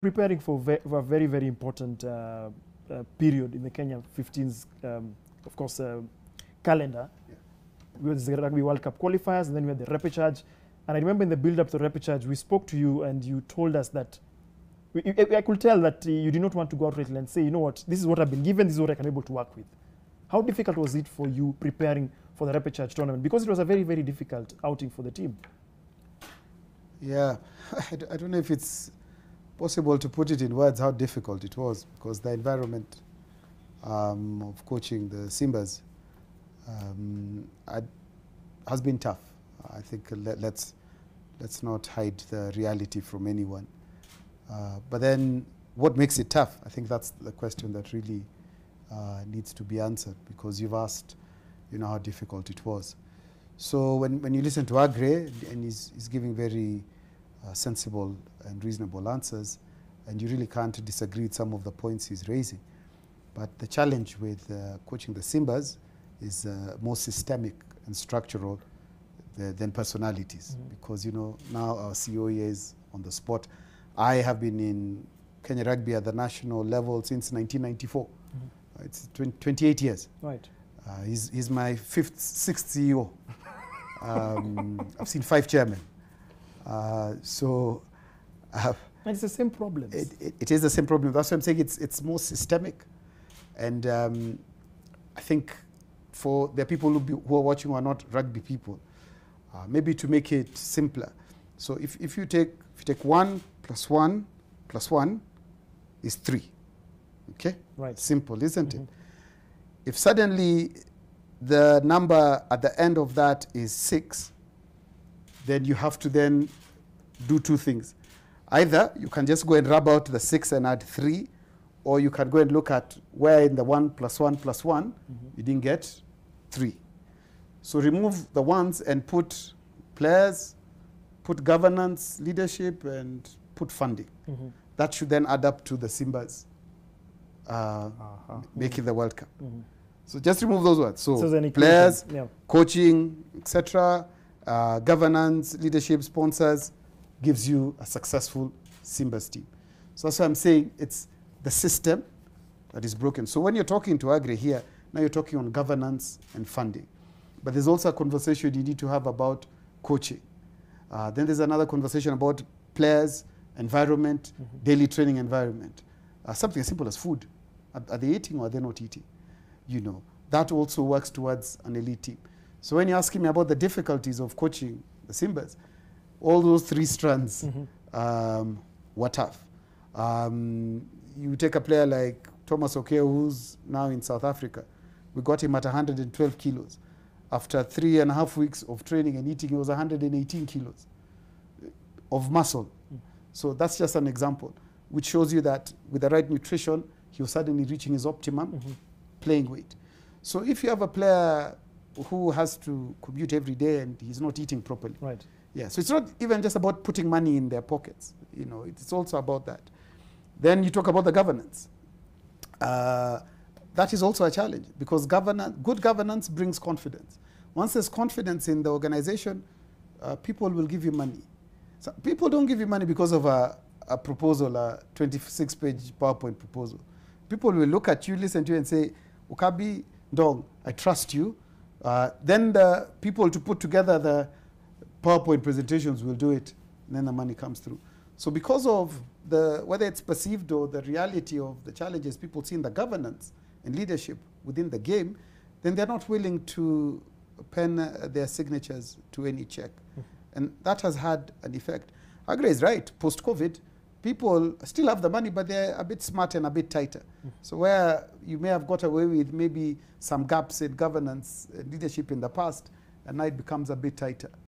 Preparing for a very, very important period in the Kenya 15's, of course, calendar. Yeah. We had the Rugby World Cup qualifiers, and then we had the repechage. And I remember in the build-up to the repechage, we spoke to you, and you told us that I could tell that you did not want to go out and say, you know what, this is what I've been given, this is what I can be able to work with. How difficult was it for you preparing for the repechage tournament? Because it was a very, very difficult outing for the team. Yeah, I don't know if it's possible to put it in words how difficult it was, because the environment of coaching the Simbas has been tough. I think let's not hide the reality from anyone. But then what makes it tough? I think that's the question that really needs to be answered, because you've asked, you know, how difficult it was. So when you listen to Agre, and he's giving very sensible and reasonable answers, and you really can't disagree with some of the points he's raising. But the challenge with coaching the Simbas is more systemic and structural than personalities. Mm-hmm. Because, you know, now our CEO is on the spot. I have been in Kenya Rugby at the national level since 1994. Mm-hmm. It's 28 years. Right. He's my sixth CEO. I've seen 5 chairmen. And it's the same problem. It is the same problem. That's why I'm saying it's more systemic. And I think there are people who are watching who are not rugby people. Maybe to make it simpler. So if you take 1 + 1 + 1 is 3. Okay? Right. Simple, isn't it? If suddenly the number at the end of that is 6, then you have to then do 2 things. Either you can just go and rub out the 6 and add 3, or you can go and look at where in the 1 + 1 + 1 you didn't get 3. So remove the ones and put players, put governance, leadership, and put funding. That should then add up to the Simbas making the World Cup. So just remove those words. So players, coaching, etc., governance, leadership, sponsors, gives you a successful Simbas team. So that's why I'm saying it's the system that is broken. So when you're talking to Agri here, now you're talking on governance and funding. But there's also a conversation you need to have about coaching. Then there's another conversation about players, environment, daily training environment. Something as simple as food. Are they eating or are they not eating? You know, that also works towards an elite team. So when you're asking me about the difficulties of coaching the Simbas, all those 3 strands were tough. You take a player like Thomas Okeo, who's now in South Africa. We got him at 112 kilos. After 3.5 weeks of training and eating, he was 118 kilos of muscle. So that's just an example, which shows you that with the right nutrition, he was suddenly reaching his optimum playing weight. So if you have a player who has to commute every day and he's not eating properly. Right. Yeah, so it's not even just about putting money in their pockets. You know, it's also about that. Then you talk about the governance. That is also a challenge, because good governance brings confidence. Once there's confidence in the organization, people will give you money. So people don't give you money because of a proposal, a 26-page PowerPoint proposal. People will look at you, listen to you and say, Ukabi, Ndong, I trust you. Then the people to put together the PowerPoint presentations will do it, and then the money comes through. So because of whether it's perceived or the reality of the challenges people see in the governance and leadership within the game, then they're not willing to pen their signatures to any check. And that has had an effect. Agre is right. Post-COVID, people still have the money, but they're a bit smarter and a bit tighter. So where you may have got away with maybe some gaps in governance and leadership in the past, and now it becomes a bit tighter.